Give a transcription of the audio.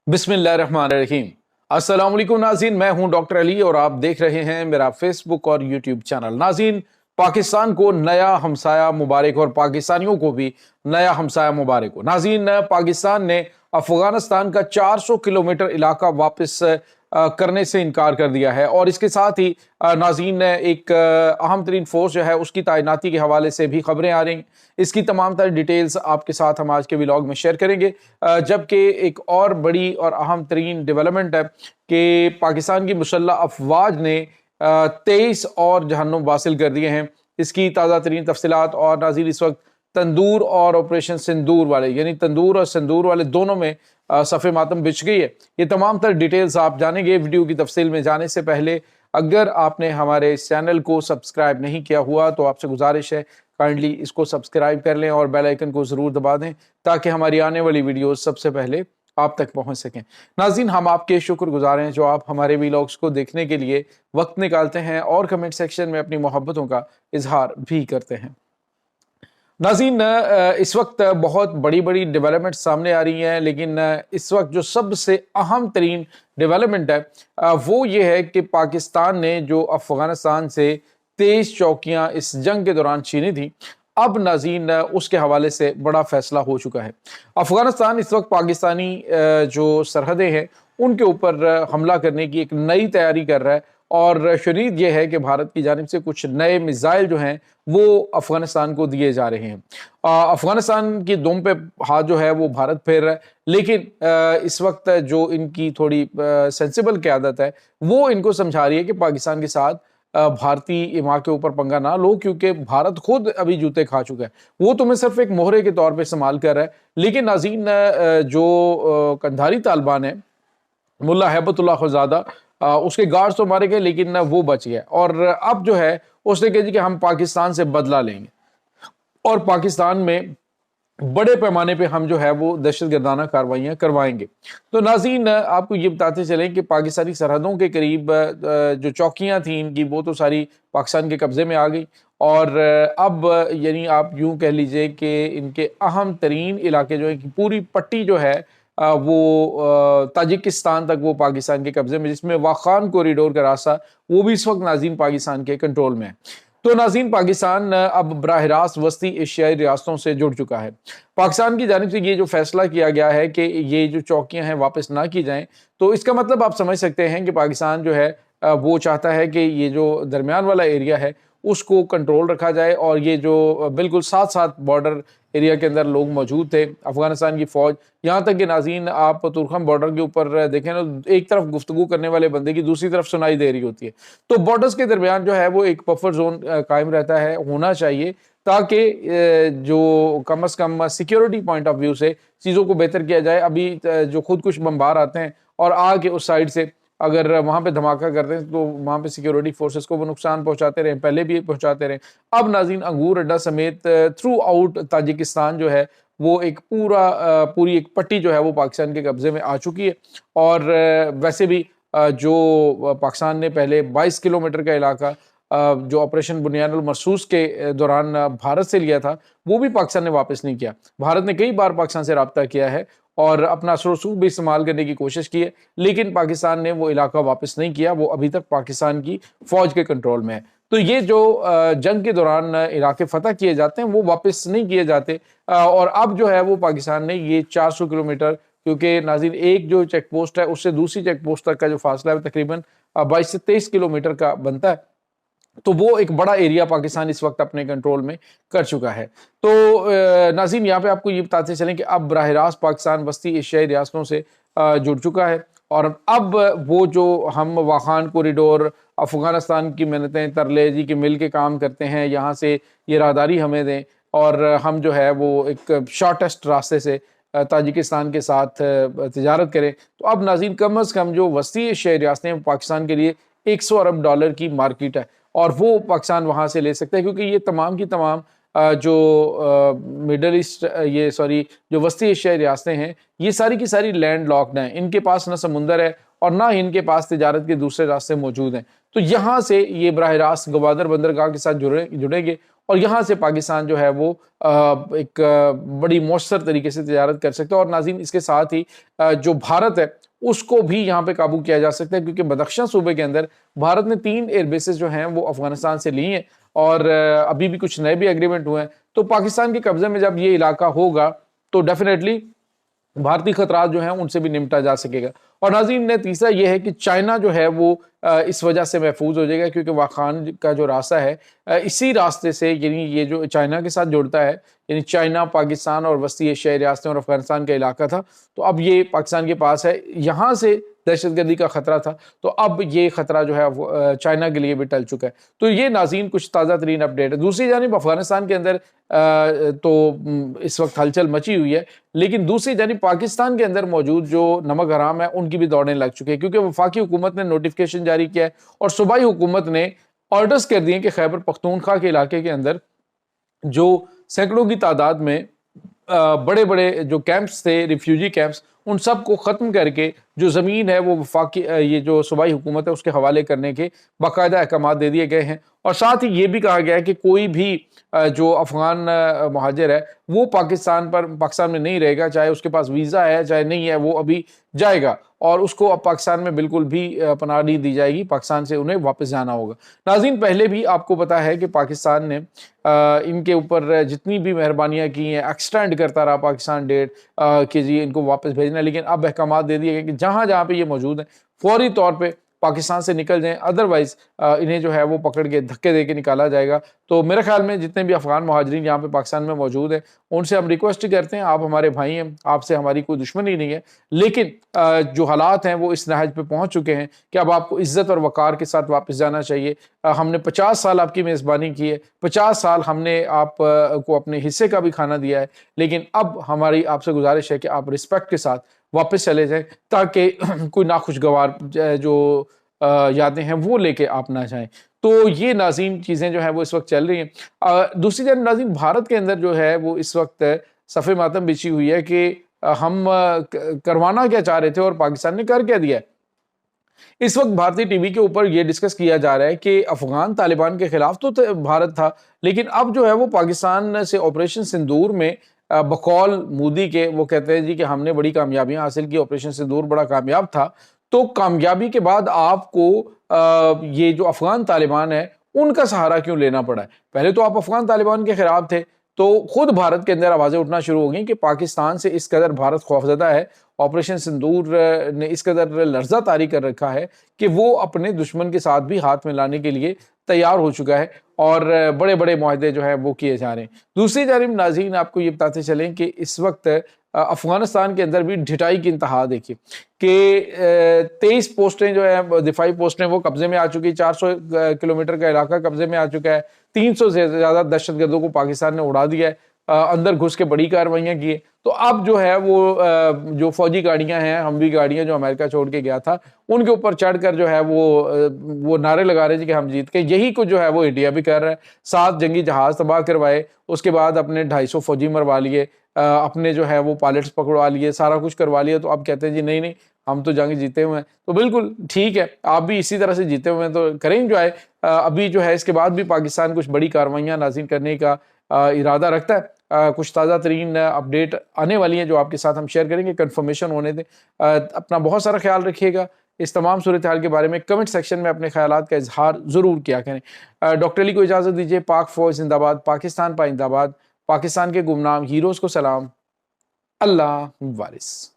बिस्मिल्लाहिर्रहमानिर्रहीम। अस्सलाम वालेकुम नाज़रीन, मैं हूं डॉक्टर अली और आप देख रहे हैं मेरा फेसबुक और यूट्यूब चैनल। नाज़रीन, पाकिस्तान को नया हमसाया मुबारक और पाकिस्तानियों को भी नया हमसाया मुबारक हो। नाज़रीन, पाकिस्तान ने अफगानिस्तान का 400 किलोमीटर इलाका वापस करने से इनकार कर दिया है और इसके साथ ही नाज़रीन एक अहम तरीन फोर्स जो है उसकी तैनाती के हवाले से भी खबरें आ रही। इसकी तमाम तरह डिटेल्स आपके साथ हम आज के व्लॉग में शेयर करेंगे। जबकि एक और बड़ी और अहम तरीन डेवलपमेंट है कि पाकिस्तान की मुसल्लह अफवाज ने 23 और जहन्नुम हासिल कर दिए हैं। इसकी ताज़ा तरीन तफसीलात और नाज़रीन इस वक्त तंदूर और ऑपरेशन सिंदूर वाले यानी तंदूर और सिंदूर वाले दोनों में सफ़े मातम बिछ गई है। ये तमाम तर डिटेल्स आप जानेंगे। वीडियो की तफसील में जाने से पहले अगर आपने हमारे इस चैनल को सब्सक्राइब नहीं किया हुआ तो आपसे गुजारिश है काइंडली इसको सब्सक्राइब कर लें और बेल आइकन को ज़रूर दबा दें ताकि हमारी आने वाली वीडियोस सबसे पहले आप तक पहुंच सकें। नाज़रीन, हम आपके शुक्रगुजार हैं जो आप हमारे व्लॉग्स को देखने के लिए वक्त निकालते हैं और कमेंट सेक्शन में अपनी मोहब्बतों का इजहार भी करते हैं। नाज़रीन, इस वक्त बहुत बड़ी बड़ी डेवलपमेंट सामने आ रही हैं, लेकिन इस वक्त जो सबसे अहम तरीन डेवलपमेंट है वो ये है कि पाकिस्तान ने जो अफगानिस्तान से 23 चौकियां इस जंग के दौरान छीनी थी, अब नाज़रीन उसके हवाले से बड़ा फैसला हो चुका है। अफगानिस्तान इस वक्त पाकिस्तानी जो सरहदें हैं उनके ऊपर हमला करने की एक नई तैयारी कर रहा है और शरीत यह है कि भारत की जानिब से कुछ नए मिसाइल जो हैं वो अफगानिस्तान को दिए जा रहे हैं। अफगानिस्तान की दुम पे हाथ जो है वो भारत फेर रहा है, लेकिन इस वक्त जो इनकी थोड़ी सेंसिबल क़यादत है वो इनको समझा रही है कि पाकिस्तान के साथ भारतीय इमा के ऊपर पंगा ना लो, क्योंकि भारत खुद अभी जूते खा चुका है। वो तुम्हें सिर्फ एक मोहरे के तौर पे इस्तेमाल कर रहा है। लेकिन नाज़रीन, जो कंधारी तालिबान है, मुल्ला हैबतुल्लाह ख़ुज़ादा, उसके गार्ड्स तो मारे गए लेकिन वो बच गया और अब जो है उसने कहा कि हम पाकिस्तान से बदला लेंगे और पाकिस्तान में बड़े पैमाने पे हम जो है वो दहशतगर्दाना कार्रवाइयाँ करवाएंगे। तो नाज़रीन, आपको ये बताते चलें कि पाकिस्तानी सरहदों के करीब जो चौकियाँ थी इनकी वो तो सारी पाकिस्तान के कब्ज़े में आ गई और अब यानी आप यूँ कह लीजिए कि इनके अहम तरीन इलाके जो है कि पूरी पट्टी जो है वो ताजिकिस्तान तक वो पाकिस्तान के कब्ज़े में, जिसमें वाखान कॉरिडोर का रास्ता वो भी इस वक्त नाज़रीन पाकिस्तान के कंट्रोल में है। तो नाज़रीन, पाकिस्तान अब बराह रास्त वस्ती एशियाई रियासतों से जुड़ चुका है। पाकिस्तान की जानिब से ये जो फैसला किया गया है कि ये जो चौकियां हैं वापस ना की जाएं, तो इसका मतलब आप समझ सकते हैं कि पाकिस्तान जो है वो चाहता है कि ये जो दरमियान वाला एरिया है उसको कंट्रोल रखा जाए और ये जो बिल्कुल साथ साथ बॉर्डर एरिया के अंदर लोग मौजूद थे, अफगानिस्तान की फ़ौज, यहाँ तक कि नाज़रीन आप तुर्खम बॉर्डर के ऊपर देखें ना, एक तरफ गुफ्तगू करने वाले बंदे की दूसरी तरफ सुनाई दे रही होती है। तो बॉर्डर्स के दरमियान जो है वो एक बफर जोन कायम रहता है, होना चाहिए, ताकि जो कम अज़ कम सिक्योरिटी पॉइंट ऑफ व्यू से चीज़ों को बेहतर किया जाए। अभी जो खुद कुछ बम्बार आते हैं और आके उस साइड से अगर वहाँ पे धमाका करते हैं तो वहाँ पे सिक्योरिटी फोर्सेस को वो नुकसान पहुँचाते रहे, पहले भी पहुँचाते रहे। अब नाज़रीन अंगूर अड्डा समेत थ्रू आउट ताजिकिस्तान जो है वो एक पूरी एक पट्टी जो है वो पाकिस्तान के कब्ज़े में आ चुकी है और वैसे भी जो पाकिस्तान ने पहले 22 किलोमीटर का इलाका जो ऑपरेशन बुनियानुल मरसूस के दौरान भारत से लिया था वो भी पाकिस्तान ने वापस नहीं किया। भारत ने कई बार पाकिस्तान से रब्ता किया है और अपना असर रसूख भी इस्तेमाल करने की कोशिश की है, लेकिन पाकिस्तान ने वो इलाका वापस नहीं किया। वो अभी तक पाकिस्तान की फ़ौज के कंट्रोल में है। तो ये जो जंग के दौरान इलाके फ़तह किए जाते हैं वो वापस नहीं किए जाते और अब जो है वो पाकिस्तान ने ये 400 किलोमीटर, क्योंकि नाज़रीन एक जो चेक पोस्ट है उससे दूसरी चेक पोस्ट तक का जो फासला है तकरीबन 22 से 23 किलोमीटर का बनता है, तो वो एक बड़ा एरिया पाकिस्तान इस वक्त अपने कंट्रोल में कर चुका है। तो नाज़रीन, यहाँ पे आपको ये बताते चलें कि अब बराह रास्त पाकिस्तान वस्ती एशियाई रियासतों से जुड़ चुका है और अब वो जो हम वाखान कॉरिडोर, अफगानिस्तान की मिन्नतें तरले जी के मिल के काम करते हैं, यहाँ से ये राहदारी हमें दें और हम जो है वो एक शॉर्टेस्ट रास्ते से ताजिकिस्तान के साथ तिजारत करें। तो अब नाज़रीन कम अज़ कम जो वस्ती एशियाई रियासतें पाकिस्तान के लिए 100 अरब डॉलर की मार्केट है और वो पाकिस्तान वहाँ से ले सकता है, क्योंकि ये तमाम की तमाम जो मिडल ईस्ट जो वस्ती एशियाई रियासतें हैं ये सारी की सारी लैंड लॉक्ड हैं। इनके पास ना समुंदर है और ना इनके पास तिजारत के दूसरे रास्ते मौजूद हैं। तो यहाँ से ये बराह रास्त गवादर बंदरगाह के साथ जुड़ेंगे اور یہاں سے پاکستان جو ہے وہ ایک بڑی مؤثر طریقے سے تجارت کر سکتا ہے. اور ناظرین اس کے ساتھ ہی جو بھارت ہے اس کو بھی یہاں پہ قابو کیا جا سکتا ہے، کیونکہ بدخشاں صوبے کے اندر بھارت نے 3 ایئر بیسز جو ہیں وہ افغانستان سے لی ہیں، اور ابھی بھی کچھ نئے بھی ایگریمنٹ ہوئے ہیں. تو پاکستان کے قبضے میں جب یہ علاقہ ہوگا تو ڈیفینیٹلی بھارتی خطرات جو ہیں ان سے بھی نمٹا جا سکے گا. اور ناظرین تیسرا یہ ہے کہ چائنا جو ہے وہ اس وجہ سے محفوظ ہو جائے گا، کیونکہ واخان کا جو راستہ ہے اسی راستے سے، یعنی یہ جو چائنا کے ساتھ جڑتا ہے، یعنی چائنا، پاکستان اور وسطی ایشیائی ریاستیں اور افغانستان کا علاقہ تھا، تو اب یہ پاکستان کے پاس ہے. یہاں سے دہشت گردی کا خطرہ تھا، تو اب یہ خطرہ جو ہے چائنا کے لیے بھی ٹل چکا ہے. تو یہ ناظرین کچھ تازہ ترین اپڈیٹ ہے. دوسری جانب افغانستان کے اندر تو اس وقت ہلچل مچی ہوئی ہے، لیکن دوسری جانب پاکستان کے اندر موجود جو نمک حرام ہے ان کی بھی دوڑیں لگ چکی ہیں، کیونکہ وفاقی حکومت نے نوٹیفیکیشن جاری کیا ہے اور صوبائی حکومت نے آرڈرز کر دیے کہ خیبر پختونخوا کے علاقے کے اندر جو سینکڑوں کی تعداد میں بڑے بڑے جو کیمپس تھے، ریفیوجی کیمپس، ان سب کو ختم کر کے جو زمین ہے وہ وفاقی یہ جو صوبائی حکومت ہے اس کے حوالے کرنے کے باقاعدہ احکامات دے دیے گئے ہیں. اور ساتھ ہی یہ بھی کہا گیا ہے کہ کوئی بھی جو افغان مہاجر ہے وہ پاکستان میں نہیں رہے گا، چاہے اس کے پاس ویزا ہے چاہے نہیں ہے، وہ ابھی جائے گا اور اس کو اب پاکستان میں بالکل بھی پناہ نہیں دی جائے گی، پاکستان سے انہیں واپس جانا ہوگا. ناظرین پہلے بھی آپ کو پتا ہے کہ پاکستان نے ان کے اوپر جتنی بھی مہربانیاں کی ہیں ایکسٹینڈ کرتا رہا پاکستان ڈیٹ کہ جی ان کو واپس بھیجنا ہے، لیکن اب احکامات دے دیے گئے کہ جہاں جہاں پہ یہ موجود ہیں فوری طور پہ پاکستان سے نکل جائیں، ادروائز انہیں جو ہے وہ پکڑ کے دھکے دے کے نکالا جائے گا. تو میرے خیال میں جتنے بھی افغان مہاجرین یہاں پہ پاکستان میں موجود ہیں ان سے ہم ریکویسٹ کرتے ہیں، آپ ہمارے بھائی ہیں، آپ سے ہماری کوئی دشمنی نہیں ہے، لیکن جو حالات ہیں وہ اس نہج پہ پہنچ چکے ہیں کہ اب آپ کو عزت اور وقار کے ساتھ واپس جانا چاہیے. ہم نے 50 سال آپ کی میزبانی کی ہے، 50 سال ہم نے آپ کو اپنے حصے کا بھی کھانا دیا ہے، لیکن اب ہماری آپ سے گزارش ہے کہ آپ رسپیکٹ کے ساتھ واپس چلے جائیں تاکہ کوئی ناخوشگوار جو یادیں ہیں وہ لے کے آپ نہ جائیں. تو یہ ناظرین چیزیں جو ہیں وہ اس وقت چل رہی ہیں. دوسری جانب ناظرین بھارت کے اندر جو ہے وہ اس وقت صف ماتم بچھی ہوئی ہے کہ ہم کروانا کیا چاہ رہے تھے اور پاکستان نے کر کیا دیا ہے. اس وقت بھارتی ٹی وی کے اوپر یہ ڈسکس کیا جا رہا ہے کہ افغان طالبان کے خلاف تو بھارت تھا، لیکن اب جو ہے وہ پاکستان سے آپریشن سندور میں بقول مودی کے وہ کہتے ہیں جی کہ ہم نے بڑی کامیابیاں حاصل کی، آپریشن سندور بڑا کامیاب تھا. تو کامیابی کے بعد آپ کو یہ جو افغان طالبان ہے ان کا سہارا کیوں لینا پڑا ہے؟ پہلے تو آپ افغان طالبان کے خلاف تھے. تو خود بھارت کے اندر آوازیں اٹھنا شروع ہو گئیں کہ پاکستان سے اس قدر بھارت خوفزدہ ہے، آپریشن سندور نے اس قدر لرزہ طاری کر رکھا ہے کہ وہ اپنے دشمن کے ساتھ بھی ہاتھ ملانے کے لیے تیار ہو چکا ہے اور بڑے بڑے معاہدے جو ہیں وہ کیے جا رہے ہیں. دوسری جانب ناظرین آپ کو یہ بتاتے چلیں کہ اس وقت افغانستان کے اندر بھی ڈھٹائی کی انتہا دیکھیے کہ 23 پوسٹیں جو ہیں دفاعی پوسٹیں وہ قبضے میں آ چکی، 400 کلومیٹر کا علاقہ قبضے میں آ چکا ہے، 300 سے زیادہ دہشت گردوں کو پاکستان نے اڑا دیا ہے، اندر گھس کے بڑی کارروائیاں کی ہیں. تو اب جو ہے وہ جو فوجی گاڑیاں ہیں، ہموی گاڑیاں جو امریکہ چھوڑ کے گیا تھا، ان کے اوپر چڑھ کر جو ہے وہ نعرے لگا رہے تھے کہ ہم جیت کے. یہی کچھ جو ہے وہ انڈیا بھی کر رہا ہے، 7 جنگی جہاز تباہ کروائے، اس کے بعد اپنے 250 فوجی مروا لیے، اپنے جو ہے وہ پائلٹس پکڑوا لیے، سارا کچھ کروا لیا. تو اب کہتے ہیں جی نہیں ہم تو جنگ جیتے ہوئے ہیں. تو بالکل ٹھیک ہے، آپ بھی اسی طرح سے جیتے ہوئے ہیں تو کریں انجوائے. ابھی جو ہے اس کے بعد بھی پاکستان کچھ بڑی کارروائیاں ناظرین کرنے کا ارادہ رکھتا ہے. کچھ تازہ ترین اپڈیٹ آنے والی ہیں جو آپ کے ساتھ ہم شیئر کریں گے، کنفرمیشن ہونے دیں. اپنا بہت سارا خیال رکھیے گا. اس تمام صورتحال کے بارے میں کمنٹ سیکشن میں اپنے خیالات کا اظہار ضرور کیا کریں. ڈاکٹر علی کو اجازت دیجیے. پاک فوج زندہ باد، پاکستان پائندہ باد، پاکستان کے گمنام ہیروز کو سلام. اللہ وارث.